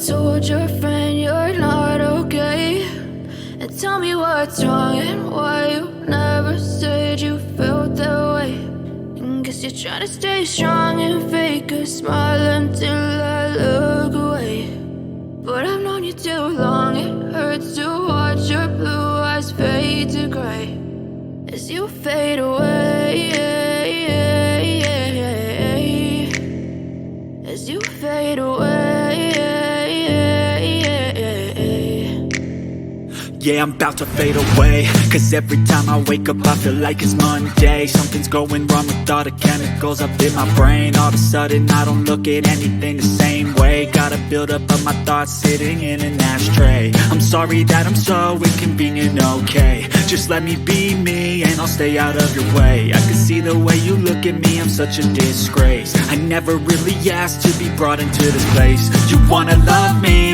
told your friend you're not okay? And tell me what's wrong and why you never said you felt that way. And guess you're trying to stay strong and fake a smile until I look away. But I've known you too long, it hurts to watch your blue eyes fade to gray as you fade away, as you fade away. Yeah, I'm about to fade away, cause every time I wake up I feel like it's Monday. Something's going wrong with all the chemicals up in my brain. All of a sudden I don't look at anything the same way. Got a buildup of my thoughts sitting in an ashtray. I'm sorry that I'm so inconvenient, okay? Just let me be me and I'll stay out of your way. I can see the way you look at me, I'm such a disgrace. I never really asked to be brought into this place. You wanna love me